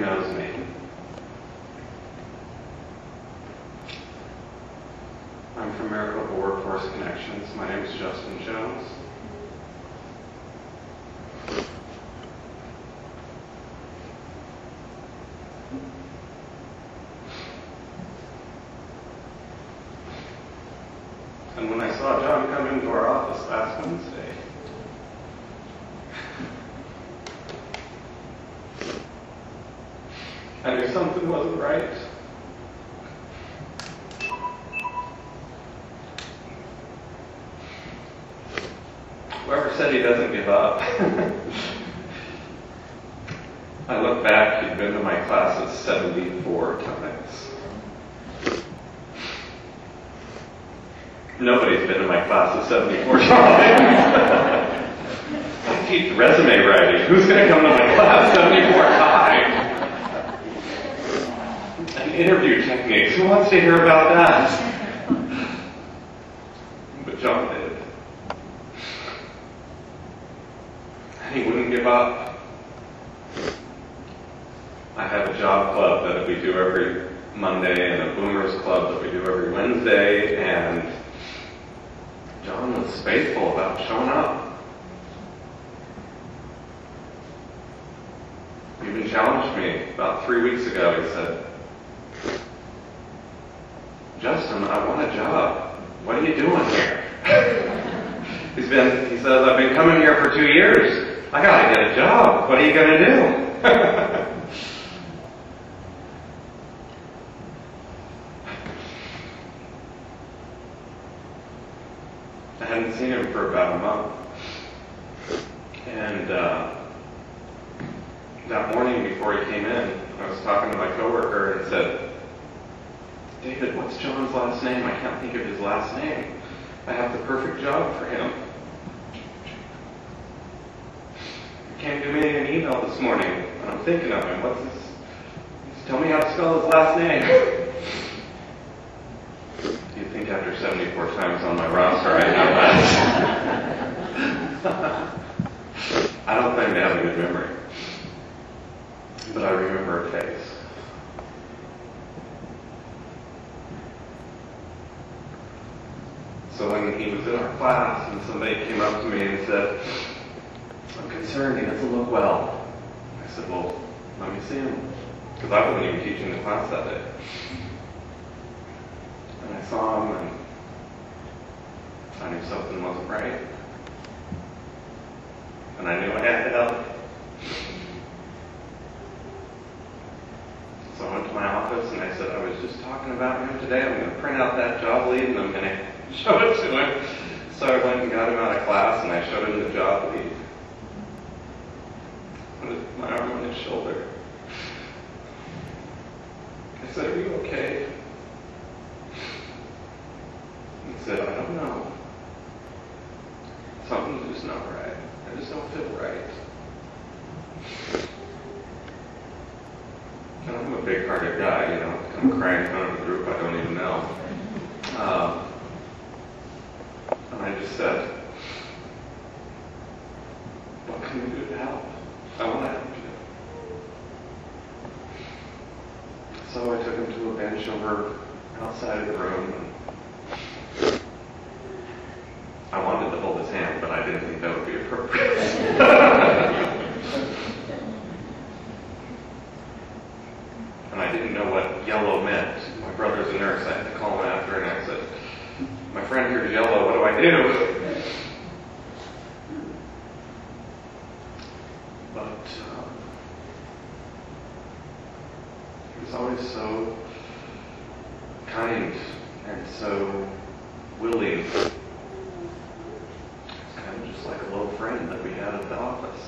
knows me. I'm from Maricopa Workforce Connections. My name is Justin Jones. And when I saw John come into our office last Wednesday, I knew something wasn't right. Whoever said he doesn't give up. I look back, he'd been to my classes 74 times. Nobody's been to my classes 74 times. I teach resume writing. Who's going to come to my class 74 times? And interview techniques. Who wants to hear about that? But John did. And he wouldn't give up. I have a job club that we do every Monday and a boomers club that we do every Wednesday, and John was faithful about showing up. He even challenged me about 3 weeks ago. He said, Justin, I want a job. What are you doing here? He says, I've been coming here for 2 years. I gotta get a job. What are you gonna do? I hadn't seen him for about a month. And that morning before he came in, I was talking to my coworker and said, David, what's John's last name? I can't think of his last name. I have the perfect job for him. He came to me in an email this morning, and I'm thinking of him. What's his? Tell me how to spell his last name. You'd think after 74 times on my roster, I know that. I don't claim to have a good memory, but I remember a face. So when he was in our class and somebody came up to me and said, I'm concerned he doesn't look well. I said, well, let me see him. Because I wasn't even teaching the class that day. And I saw him and I knew something wasn't right. And I knew I had to help. So I went to my office and I said, I was just talking about him today. I'm going to print out that job lead and I'm going to show it to him. So I went and got him out of class and I showed him the job lead. With my arm on his shoulder. I said, are you okay? He said, I don't know. Something's just not right. I just don't feel right. And I'm a big-hearted guy, you know. I'm crying in front of a group I don't even know. And I just said, what can we do to help? I want to help you. So I took him to a bench over outside of the room. And I wanted to hold his hand, but I didn't think that would be appropriate. And I didn't know what yellow meant. My brother's a nurse. I had to call him after, and I said, my friend here's yellow. What do I do? But he was always so kind and so willing. It's kind of just like a little friend that we had at the office.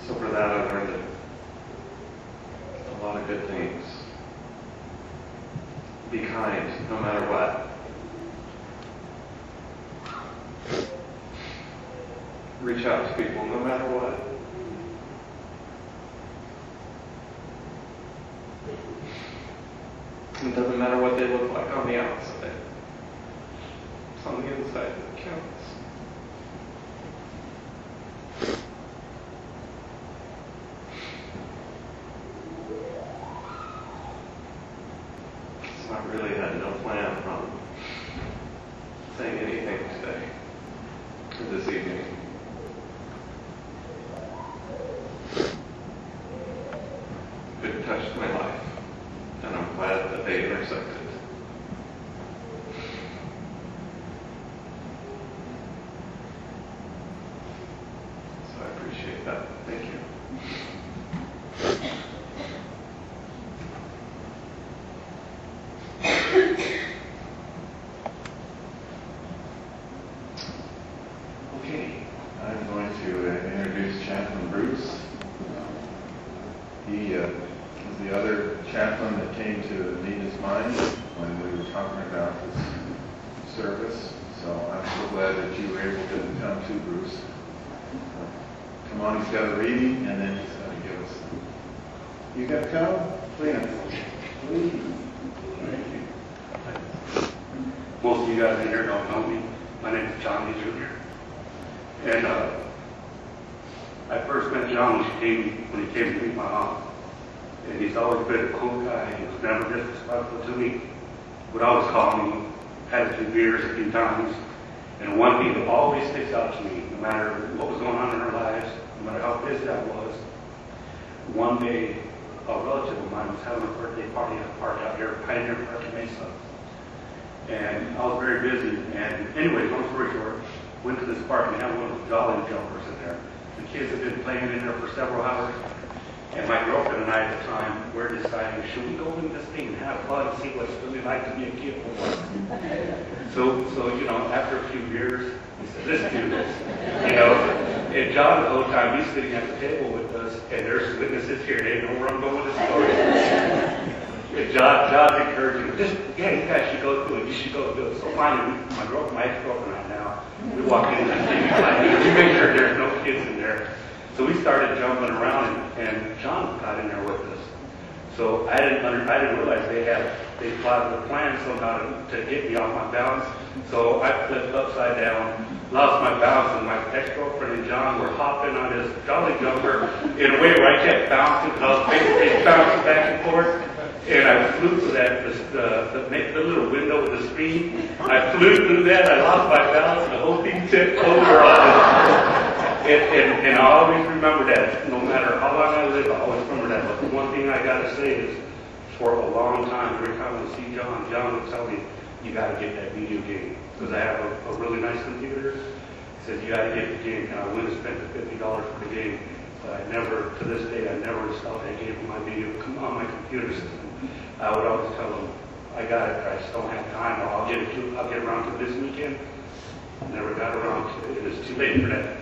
So for that, I learned a lot of good things. Be kind, no matter what. Reach out to people, no matter what. It doesn't matter what they look like on the outside. It's on the inside that counts. I really had no plan on saying anything today, or this evening. It touched my life, and I'm glad that they intersected. So I appreciate that. Thank you. Okay, I'm going to introduce Chaplain Bruce. He was the other chaplain that came to Anita's mind when we were talking about his service. So I'm so glad that you were able to come too, Bruce. Come on, he's got a reading, and then he's going to give us. You got to come? Please. Please. Thank you. Most of you guys in here don't know me. My name is John Lee Jr. And I first met John when he came to meet my mom. And he's always been a cool guy. He was never disrespectful to me. Would always call me. Had a few beers a few times. And one thing that always sticks out to me, no matter what was going on in our lives, no matter how busy I was, one day a relative of mine was having a birthday party at a park out here, Pioneer Park in Mesa. And I was very busy. And anyway, long story short, went to this park and had one of those jolly jumpers in there. The kids had been playing in there for several hours. And my girlfriend and I at the time were deciding, should we go in this thing and have fun and see what it's really like to be a kid? So after a few beers, we said, let's do this. And John the whole time, he's sitting at the table with us, and there's witnesses here. They know where I'm going with this story. And John's encouraging, you guys should go do it. You should go do it. So finally, my ex-girlfriend and I now, we walk in and we make sure there's no kids in there. So we started jumping around, and John got in there with us. So I didn't realize they plotted a plan somehow to get me off my balance. So I flipped upside down, lost my balance, and my ex-girlfriend and John were hopping on this jolly jumper in a way where I kept bouncing, because I was basically bouncing back and forth. And I flew through the little window with the screen. I flew through that, I lost my balance, and the whole thing tipped over on us. And I always remember that. No matter how long I live, I always remember that. But the one thing I got to say is, for a long time, every time I would see John would tell me, you got to get that video game. Because I have a really nice computer. He said, you got to get the game. And I went and spent the $50 for the game. But to this day, I never installed that game on my computer system. I would always tell him, I got it, I just don't have time, or I'll get around to this weekend. Never got around to it. It was too late for that.